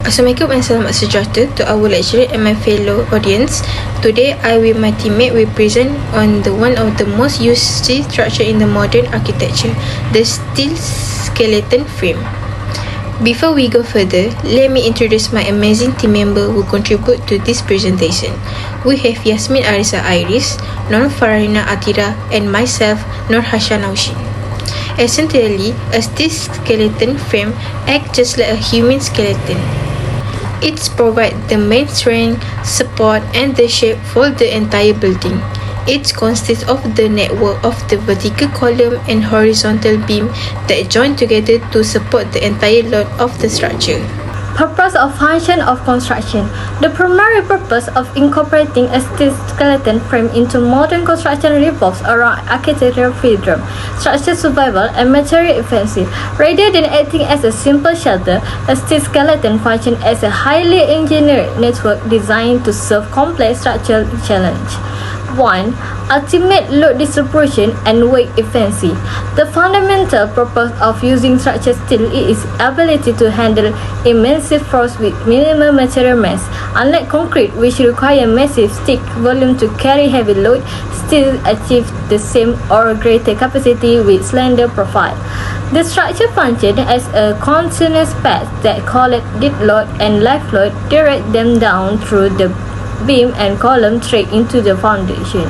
Assalamualaikum and selamat sejahtera to our lecturer and my fellow audience. Today, I with my teammate will present on one of the most used steel structure in the modern architecture, the steel skeleton frame. Before we go further, let me introduce my amazing team member who contribute to this presentation. We have Yasmin Arisa Iris, Nur Farina Atira, and myself, Nur Hashan Aushin. Essentially, a steel skeleton frame acts just like a human skeleton. It provides the main strength, support, and the shape for the entire building. It consists of the network of the vertical column and horizontal beam that join together to support the entire load of the structure. Purpose of function of construction. The primary purpose of incorporating a steel skeleton frame into modern construction revolves around architectural freedom, structure survival, and material efficiency. Rather than acting as a simple shelter, a steel skeleton functions as a highly engineered network designed to serve complex structural challenges. 1. Ultimate load distribution and weight efficiency. The fundamental purpose of using structured steel is its ability to handle immense force with minimal material mass. Unlike concrete, which require massive stick volume to carry heavy load, steel achieves the same or greater capacity with slender profile. The structure functions as a continuous path that collects dead load and live load, direct them down through the beam and column straight into the foundation.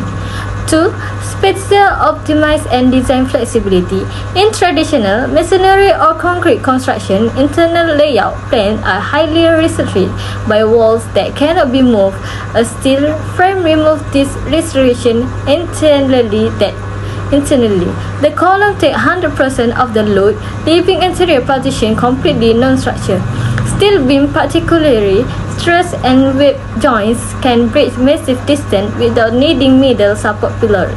2. Spatial optimize and design flexibility. In traditional masonry or concrete construction, internal layout plans are highly restricted by walls that cannot be moved. A steel frame removes this restriction internally. The column takes 100% of the load, leaving interior partition completely non-structured. Steel beam, particularly truss and web joints, can bridge massive distance without needing middle support pillars.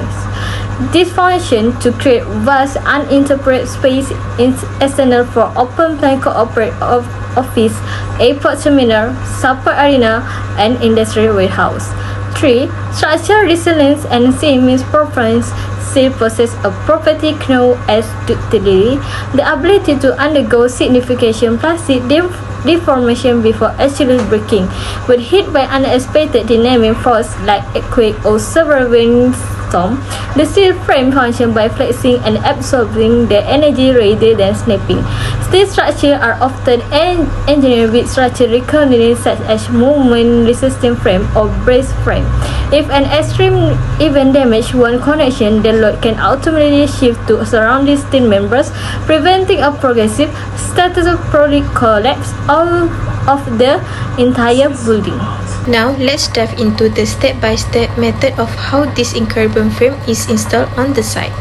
This function to create vast uninterrupted space is essential for open plan corporate office, airport terminal, support arena, and industrial warehouse. 3. Structural resilience and seamless performance. Steel possesses a property known as ductility, the ability to undergo significant plastic deformation before actually breaking. When hit by unexpected dynamic force like earthquake or severe windstorm, the steel frame functions by flexing and absorbing the energy rather than snapping. Steel structures are often engineered with structural requirements such as movement-resistant frame or brace frame. If an extreme event damages one connection, the load can ultimately shift to surrounding steel members, preventing a progressive catastrophic collapse of the entire building. Now, let's dive into the step-by-step method of how this incredible frame is installed on the site.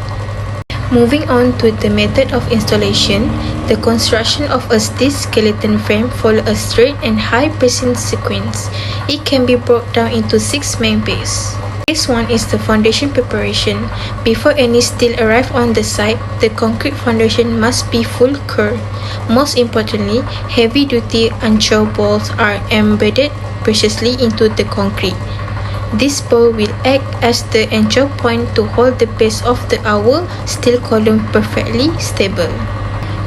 Moving on to the method of installation, the construction of a steel skeleton frame follows a straight and high precision sequence. It can be broken down into 6 main phases. Phase 1 is the foundation preparation. Before any steel arrives on the site, the concrete foundation must be full cured. Most importantly, heavy-duty anchor bolts are embedded precisely into the concrete. This bolt will act as the anchor point to hold the base of our steel column perfectly stable.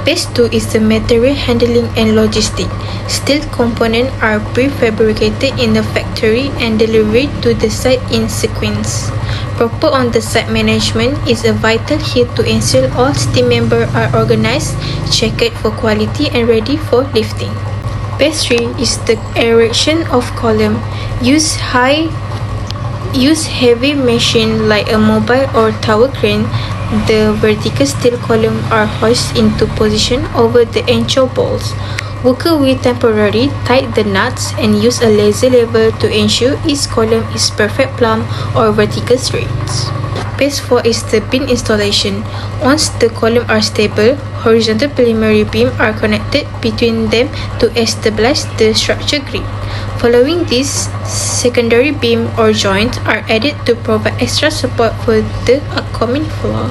Phase 2 is the material handling and logistics. Steel components are prefabricated in the factory and delivered to the site in sequence. Proper on-the-site management is a vital here to ensure all team members are organized, checked for quality, and ready for lifting. Phase 3 is the erection of column. Use heavy machine like a mobile or tower crane. The vertical steel columns are hoisted into position over the anchor bolts. Worker will temporarily tighten the nuts and use a laser lever to ensure each column is perfect plumb or vertical straight. Phase 4 is the beam installation. Once the columns are stable, horizontal primary beams are connected between them to establish the structure grip. Following this, secondary beam or joints are added to provide extra support for the upcoming floor.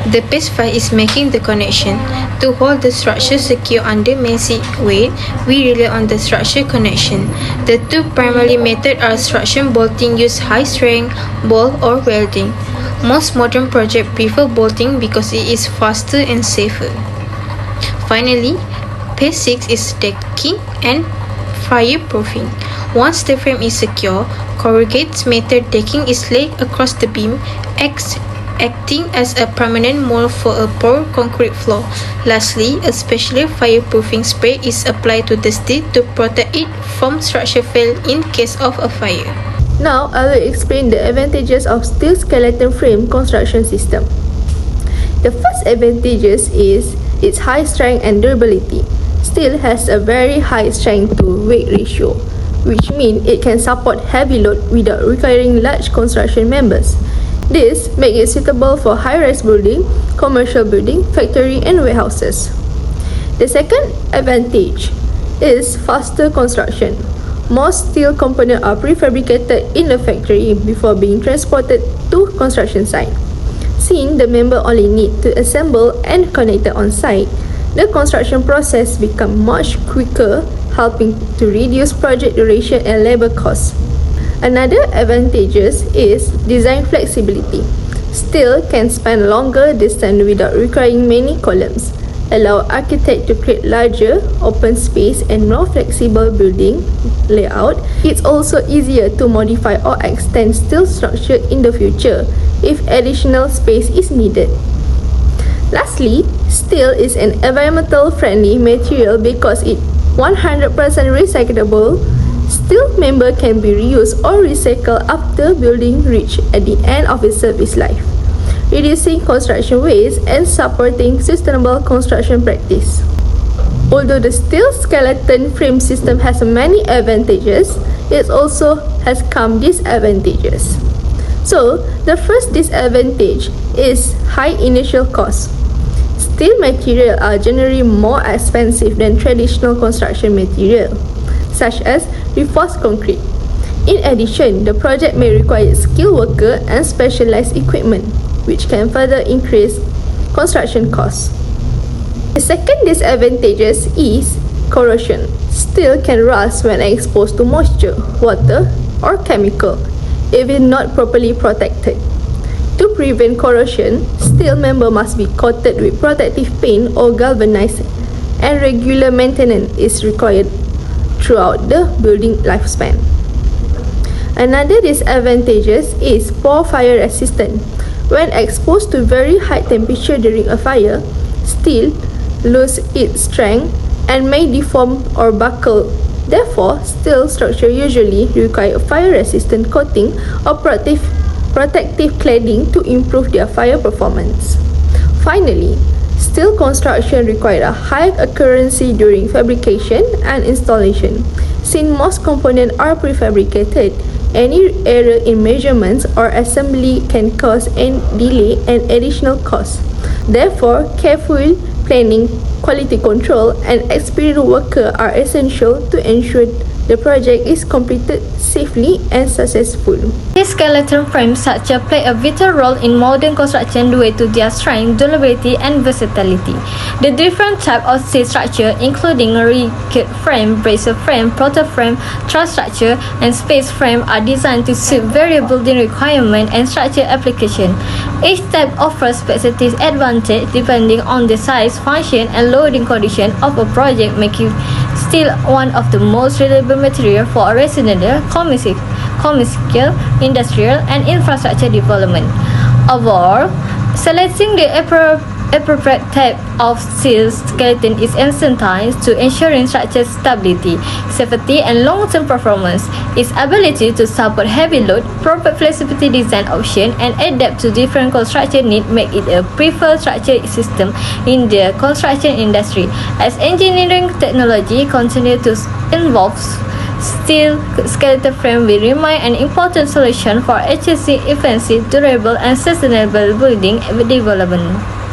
The phase 5 is making the connection. To hold the structure secure under massive weight, we rely on the structure connection. The two primary methods are structure bolting use high-strength bolt or welding. Most modern projects prefer bolting because it is faster and safer. Finally, phase 6 is decking and fireproofing. Once the frame is secure, corrugated metal decking is laid across the beam, acting as a permanent mold for a poured concrete floor. Lastly, a special fireproofing spray is applied to the steel to protect it from structural failure in case of a fire. Now, I will explain the advantages of steel skeleton frame construction system. The first advantage is its high strength and durability. Steel has a very high strength to weight ratio, which means it can support heavy load without requiring large construction members. This makes it suitable for high-rise building, commercial building, factory and warehouses. The second advantage is faster construction. Most steel components are prefabricated in the factory before being transported to construction site. Since the member only need to assemble and connect it on site, the construction process becomes much quicker, helping to reduce project duration and labor costs. Another advantage is design flexibility. Steel can span longer distance without requiring many columns, allow architects to create larger, open space and more flexible building layout. It's also easier to modify or extend steel structure in the future if additional space is needed. Lastly, steel is an environmental friendly material because it 100% recyclable. Steel member can be reused or recycled after building reach at the end of its service life, reducing construction waste and supporting sustainable construction practice. Although the steel skeleton frame system has many advantages, it also has some disadvantages. So, the first disadvantage is high initial cost. Steel materials are generally more expensive than traditional construction material, such as reinforced concrete. In addition, the project may require skilled workers and specialized equipment, which can further increase construction costs. The second disadvantage is corrosion. Steel can rust when exposed to moisture, water, or chemical, if not properly protected. To prevent corrosion, steel member must be coated with protective paint or galvanized, and regular maintenance is required throughout the building lifespan. Another disadvantage is poor fire resistance. When exposed to very high temperature during a fire, steel loses its strength and may deform or buckle. Therefore, steel structure usually require fire-resistant coating or protective cladding to improve their fire performance. Finally, steel construction requires a high accuracy during fabrication and installation. Since most components are prefabricated, any error in measurements or assembly can cause a delay and additional cost. Therefore, careful planning, quality control, and experienced workers are essential to ensure the project is completed safely and successful. These skeleton frames such play a vital role in modern construction due to their strength, durability, and versatility. The different types of steel structure, including rigid frame, bracer frame, proto frame, truss structure, and space frame, are designed to suit various building requirements and structure application. Each type offers specific advantage depending on the size, function, and loading condition of a project, making steel one of the most reliable material for residential, commercial, industrial, and infrastructure development. Overall, selecting the appropriate type of steel skeleton is essential to ensuring structure stability, safety, and long-term performance. Its ability to support heavy load, proper flexibility design option, and adapt to different construction needs make it a preferred structure system in the construction industry. As engineering technology continues to evolve, steel skeleton frame will remain an important solution for achieving efficient, durable, and sustainable building development.